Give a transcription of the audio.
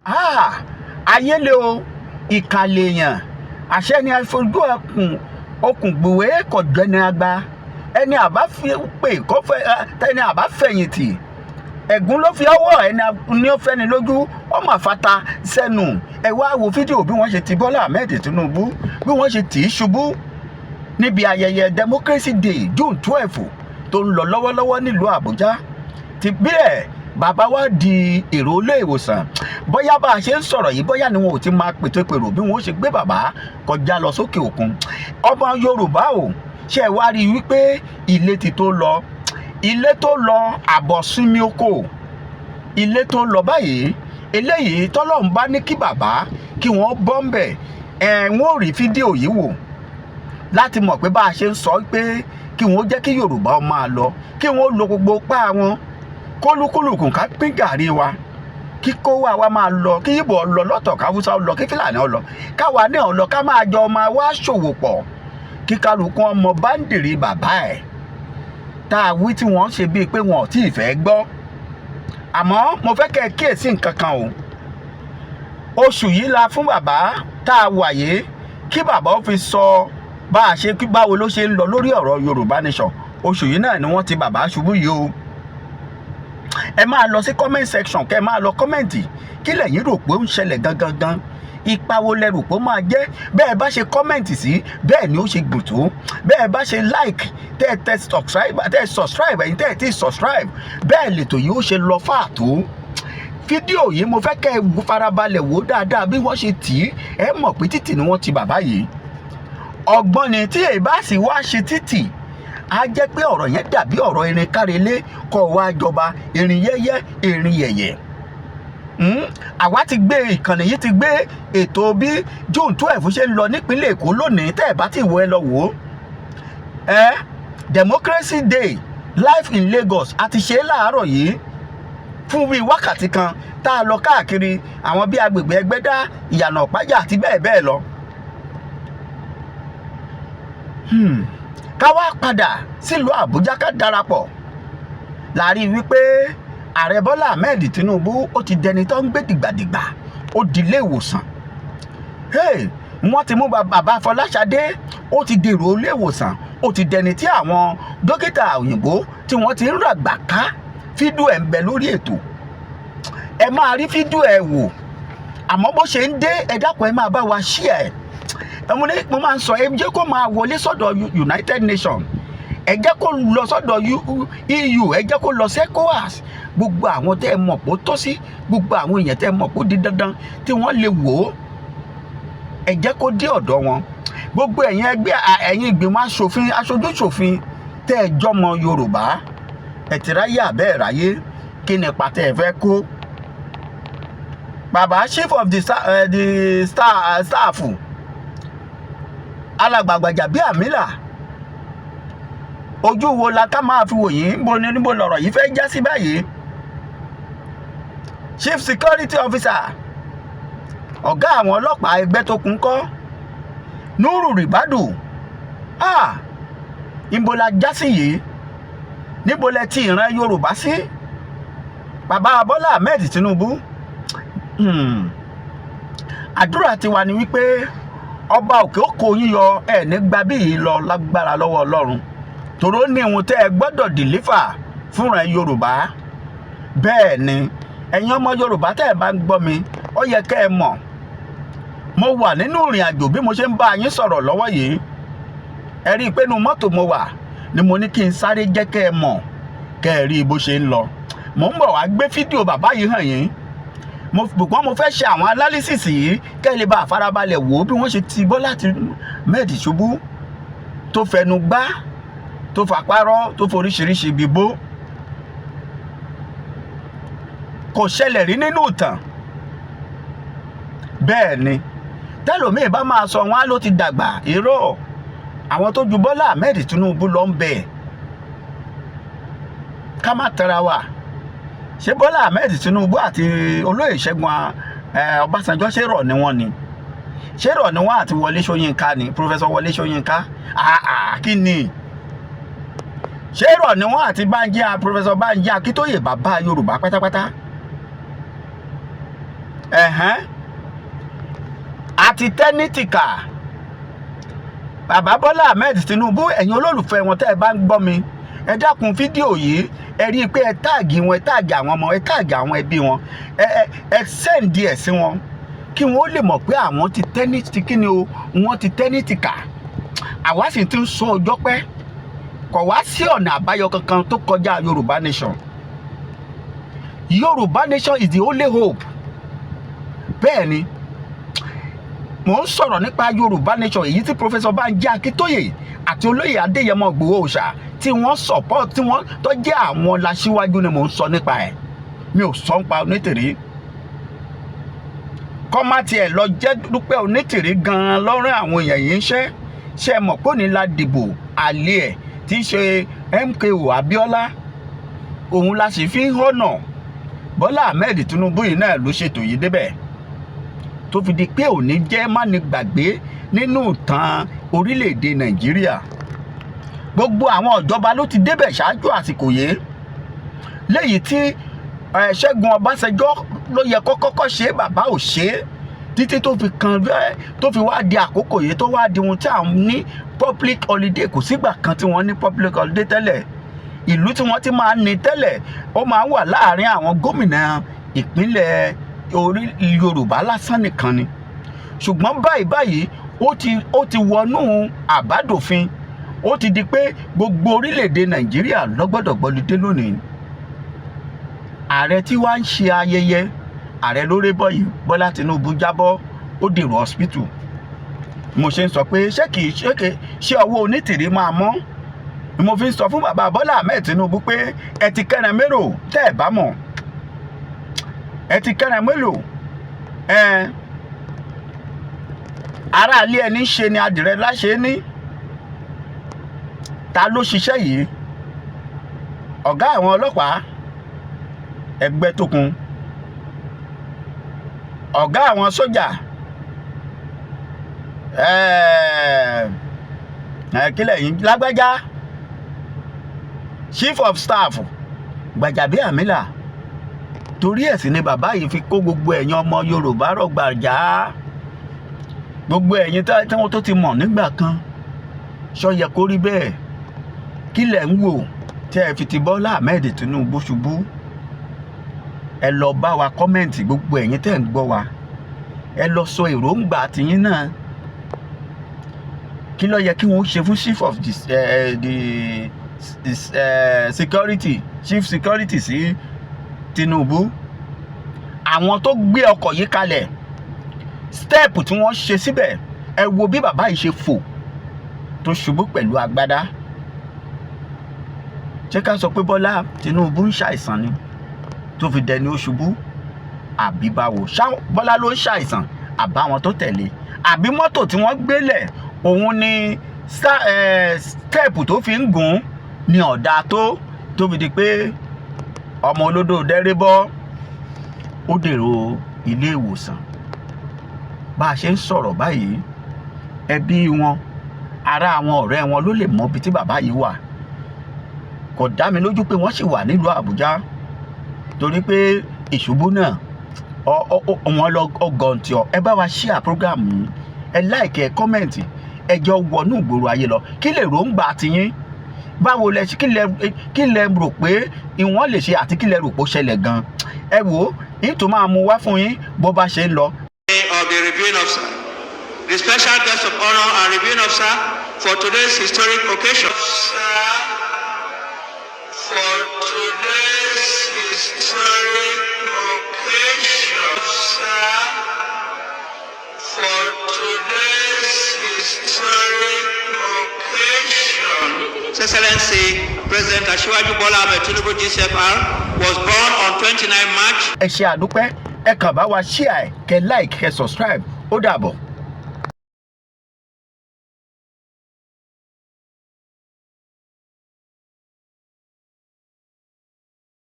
ayé le o ìkàlẹ̀ èèyàn àṣẹ ni afojú okùn gbùwé kọ̀jọ́ni agba ẹni àbá fi pè kọ́fẹ́ ẹni àbá fẹ̀yìntì ẹ̀gún ló fi ọwọ́ ẹni ní ó fẹ́ni lójú ọmọ àfata sẹ́nu ẹ wá wo fídíò bí wọ́n ṣe ti Bọ́lá Ahmed Tinubu bí wọ́n ṣe tì í ṣubú níbi ayẹyẹ Democracy Day June 12 tó ń lọ lọ́wọ́lọ́wọ́ nílùú Àbújá ti bíẹ̀ bàbá wa di èrò ilé ìwòsàn bóyá bá a ṣe ń sọ̀rọ̀ yìí bóyá ni wọn ò ti máa pètèpèrò bí wọ́n ṣe gbé bàbá kọjá lọ sókè òkun ọmọ Yorùbá ò ṣe wá rí i wípé ilé tó lọ àbọ̀ sinmi oko ilé tó lọ báyìí eléyìí tọ́lọ́run bá ní kí bàbá kí wọ́n bọ́ ń bẹ̀ wọ́n ò rí fídíò yìí wò láti mọ̀ pé bá a ṣe ń sọ pé kí wọ́n jẹ́ kí Yorùbá máa lọ kí wọ́n lo gbogbo pa wọn kólúkúlùkùn ká pín gàrí wa kí kó wa máa lọ kí Ìgbò lọ lọ́tọ̀ káwúsá lọ kí Fúlàní lọ káwa náà lọ ká máa jọ máa wá ṣòwò pọ̀ kí kálukú ọmọ báńdìrí bàbá ẹ̀ tá a wí tí wọ́n ṣe bíi pé wọn ò tí ì fẹ́ gbọ́ àmọ́ mo fẹ́ kẹ́ ẹ kíyèsí nǹkan kan o oṣù yìí la fún bàbá tá a wà yìí kí bàbá ó fi sọ bá a ṣe báwo ló ṣe ń lọ lórí ọ̀rọ̀ Yorùbá Nation oṣù yìí náà ni wọ́n ti bàbá ṣubú yìí o ẹ máa lọ sí comment section kẹ́ ẹ máa lọ kọ́mẹ̀ntì kí lẹ̀yin rò pé ó ń ṣẹlẹ̀ gangan ipa wo lẹ rò pé ó máa jẹ́ bẹ́ẹ̀ bá ṣe kọ́mẹ̀ntì sí bẹ́ẹ̀ ni ó ṣe gùn tó bẹ́ẹ̀ bá ṣe like tẹ́ subscribe ẹ̀yin tẹ́ ẹ ti subscribe bẹ́ẹ̀ lètò yìí ó ṣe lọ fà tó fídíò yìí mo fẹ́ kẹ́ ẹ farabalẹ̀ wò dáadáa bí wọ́n ṣe tì í ẹ mọ̀ pé títì ni wọ́n ti bàbá yìí ọgbọ́n ni tí èyí bá sì wá ṣe títì á jẹ́ pé ọ̀rọ̀ yẹn dàbí ọ̀rọ̀ irin kárelé kọ́ wá jọba irin yẹ́yẹ́ irin yẹ̀yẹ̀ àwa ti gbé ìkànnì yìí ti gbé ètò bí June 12 ṣe ń lọ nípínlẹ̀ Èkó lónìí tẹ́ ẹ̀ bá ti wọ ẹ lọ wò ó Democracy Day live in Lagos a ti ṣe é láàárọ̀ yìí fún bíi wákàtí kan tá a lọ káàkiri àwọn bíi agbègbè Ẹgbẹ́dá Ìyànà Ọ̀pájà àti bẹ́ẹ̀ bẹ́ẹ̀ lọ. ká wá padà sílùú Àbújá ká darapọ̀ láàrin wípé ààrẹ Bọ́lá Ahmed Tinubu ó ti dẹni tó ń gbé dìgbàdìgbà ó di ilé ìwòsàn wọ́n ti mú bàbá Fọláṣadé ó ti dèrò ilé ìwòsàn ó ti dẹni tí àwọn dókítà òyìnbó tí wọ́n ti ń ràgbà ká fídíò ẹ̀ ń bẹ lórí ètò ẹ máa rí fídíò ẹ̀ wò àmọ́ bó ṣe ń dé ẹ dákun ẹ máa bá wa share mo máa ń sọ ẹ jẹ́ kó máa wọlé sọ́dọ̀ United Nations ẹ jẹ́ kó lọ sọ́dọ̀ EU ẹ jẹ́ kó lọ sí ECOWAS gbogbo àwọn tẹ́ ẹ mọ̀ pé ó tọ́ sí gbogbo àwọn èèyàn tẹ́ ẹ mọ̀ pé ó di dandan tí wọ́n lè wò ó ẹ jẹ́ kó dé ọ̀dọ̀ wọn gbogbo ẹ̀yin ẹgbẹ́ ẹ̀yin ìgbìmọ̀ aṣojú ṣòfin tẹ́ ẹ jọmọ Yorùbá ẹ ti ráyè àbẹ́ẹ̀ ráyé kí ni pàtẹ́ ẹ fẹ́ kó bàbá chief of the staff alàgbàgbàjà bíi àmìlà ojú wo la ká máa fi wò yín níbo lọ̀rọ̀ yìí fẹ́ já sí báyìí chief security officer ọ̀gá àwọn ọlọ́pàá ẹgbẹ́ tó kún kọ́ Nuru Ribadu níbo la já sí yìí níbo lẹ ti ìran Yorùbá sí bàbá Bọ́lá Ahmed Tinubu àdúrà tiwa ni wípé ọba òkè ó kó yín yọ ẹ nígbà bí yìí lọ lágbára lọ́wọ́ Ọlọ́run tòró ní ìhun tẹ́ ẹ gbọ́dọ̀ dìlífà fúnra Yorùbá bẹ́ẹ̀ ni ẹ̀yin ọmọ Yorùbá tẹ́ ẹ bá ń gbọ́ mi ó yẹ kẹ́ ẹ mọ̀ mo wà nínú ìrìn àjò bí mo ṣe ń bá yín sọ̀rọ̀ lọ́wọ́ yìí ẹ rí i pé inú mọ́tò mo wà ni mo ní kí n sáré jẹ́ kẹ́ ẹ mọ̀ kẹ́ ẹ rí bó ṣe ń lọ mo ń bọ̀ wá gbé fídíò bàbá yìí hàn yín ṣùgbọ́n mo fẹ́ ṣe àwọn analysis yìí kẹ́ ẹ lè bá àfarabalẹ̀ wò ó bí wọ́n ṣe ti Bọ́lá Ahmed ṣubú tó fẹnu gbá tó fàpárọ́ tó foríṣiríṣi bíbó kò ṣẹlẹ̀ rí nínú ìtàn bẹ́ẹ̀ ni tẹ́lòmíì bá máa sọ wọn á ló ti dàgbà irọ́ àwọn tó ju Bọ́lá Ahmed Tinubu lọ ń bẹ̀ ká má tẹra wa ṣé Bọ́lá Ahmed Tinubu àti olóyè Ṣẹ́gun Ọbásanjọ́ ṣé rọ̀ ni wọ́n ni ṣé rọ̀ ni wọ́n àti Wọlé Ṣóyínká ni Professor Wọlé Ṣóyínká kí ni ṣé rọ̀ ni wọ́n àti Professor Bánjí Akíntóyè bàbá Yorùbá pátápátá àti tẹ́nítìkà bàbá Bọ́lá Ahmed Tinubu, ẹ̀yin olólùfẹ́ wọn tẹ́ ẹ bá ń gbọ́ mi, ẹ dákun fídíò yìí ẹ rí i pé ẹ táàgì wọn, ẹ táàgì àwọn ọmọ, ẹ táàgì àwọn ẹbí wọn, ẹ sẹ́ǹdì ẹ̀ sí wọn kí wọ́n lè mọ̀ pé àwọn ti tẹ́nítì kí ni o, wọ́n ti tẹ́nítìkà. àwa sì ti ń sọ ọjọ́ pẹ́, kò wá sí ọ̀nà àbáyọ kankan tó kọjá Yorùbá Nation. Yorùbá Nation is the only hope. bẹ́ẹ̀ ni mò ń sọ̀rọ̀ nípa Yorùbá Nation, èyí tí Professor Banji Akíntóyè àti olóyè Adéyẹmọ Ìgbòho Òòṣà tí wọ́n support, tí wọ́n tó jẹ́ àwọn làṣíwájú ni mò ń sọ nípa ẹ̀. mi ò sọ nípa Onítìrí. kọ́ má tiẹ̀ lọ jẹ́ Dúpẹ́ Onítìrí gan-an lọ́rùn àwọn èèyàn yìí ń ṣe mọ̀ pé ní la dìbò àlè ẹ̀ tí í ṣe MKO Abíọ́lá, òun la sì fi ń họ́nà. Bọ́lá Ahmed Tinubu yìí náà ló ṣètò yìí débẹ̀ tó fi di pé òní jẹ́ máni gbàgbé nínú ìtàn orílẹ̀-èdè Nàìjíríà. gbogbo àwọn ìjọba ló ti débẹ̀ ṣáájú àsìkò yìí, léyìí tí Ṣẹ́gun Ọbásanjọ́ ló yẹ kó kọ́kọ́ ṣe, bàbá ò ṣe é títí tó fi wá di àkókò yìí tó wá di ohun tí à ń ní public holiday. kò sígbà kan tí wọ́n ní public holiday tẹ́lẹ̀. ìlú tí wọ́n ti máa ń ní tẹ́lẹ̀ ó máa ń wà láàárín àwọn gómìnà ìpínlẹ̀ Yorùbá lásán nìkan ni. ṣùgbọ́n báyìí ó ti wọnú àbádòfin, ó ti di pé gbogbo orílẹ̀-èdè Nàìjíríà ló gbọ́dọ̀ gbọ́lidé lónìí. ààrẹ tí wàá ń ṣe ayẹyẹ, ààrẹ lórí bọ́yìí Bọ́lá Tinubu jábọ́, ó dèrò hospital. mo ṣe ń sọ pé ṣé ọwọ́ Onítìrí máa mọ́. mo fi ń sọ fún bàbá Bọ́lá Ahmed Tinubu pé ẹ ti kẹ́ran mélòó tẹ́ ẹ bá mọ̀, ẹ ti kẹ́ran mélòó. aráalé ẹni ṣe ni adìrẹ láṣẹ ní. ta ló ṣiṣẹ́ yìí? ọ̀gá àwọn ọlọ́pàá Ẹgbẹ́tókun, ọ̀gá àwọn sójà kílẹ̀ yìí Lágbájá, Chief of Staff Gbajabiamila. torí ẹ̀sìn ni bàbá yìí fi kó gbogbo ẹ̀yin ọmọ Yorùbá rọ̀gbàjà, gbogbo ẹ̀yin tí wọ́n tó ti mọ̀ nígbà kan. ṣó yẹ kó rí bẹ́ẹ̀? kí lẹ̀ ń wò tẹ́ ẹ fi ti Bọ́lá Ahmed Tinubu ṣubú? ẹ lọ bá wa kọ́mẹ̀ntì, gbogbo ẹ̀yin tẹ́ ń gbọ́ wa, ẹ lọ sọ èròǹgbà tiyín náà. kí ló yẹ kí wọ́n ṣe fún Chief of Security, Chief Security sí Tinubu? àwọn tó gbé ọkọ̀ yìí kalẹ̀, step tí wọ́n ṣe síbẹ̀, ẹ wo bí bàbá yìí ṣe fò tó ṣubú pẹ̀lú agbádá. ṣé ká sọ pé Bọ́lá Tinubu ń ṣàìsàn ni tó fi dẹni ó ṣubú? àbí báwo? Bọ́lá ló ń ṣàìsàn àbáwọn tó tẹ̀lé? àbí mọ́tò tí wọ́n gbélẹ̀ òun ni step tó fi ń gùn ní ọ̀dà tó fi di pé ọmọ olódò dẹ́rẹ́bọ́ ó dèrò ilé ìwòsàn? bá a ṣe ń sọ̀rọ̀ báyìí, ẹbí wọn, ará àwọn ọ̀rẹ́ wọn ló lè mọ ibi tí bàbá yìí wà. kò dá mi lójú pé wọ́n sì wà nílùú Àbújá, torí pé ìṣubú náà wọn lọ ọgọ́ntì ọ. ẹ bá wa share program yìí, ẹ like, ẹ comment, ẹ jọ wọnú ìgboro ayé lọ. kí lè ròǹgbà tiyín? báwo lẹ kí lẹ rò pé ìwọ̀n lè ṣe àti kí lẹ rò pé ó ṣẹlẹ̀ gan? ẹ wò ó, ìtò máa mú wá fún yín bó bá ṣe ń lọ. Of the reviewing officer, the special guest of honor and reviewing officer for today's historic occasion. For today's historic occasion, for today's historic occasion, His Excellency President Asiwaju Bola Ahmed Tinubu GCFR was born on 29 March. ẹ ṣe àdúpẹ́, ẹ kàn bá wa share, kẹ́ like, kẹ́ subscribe. ó dàbọ̀.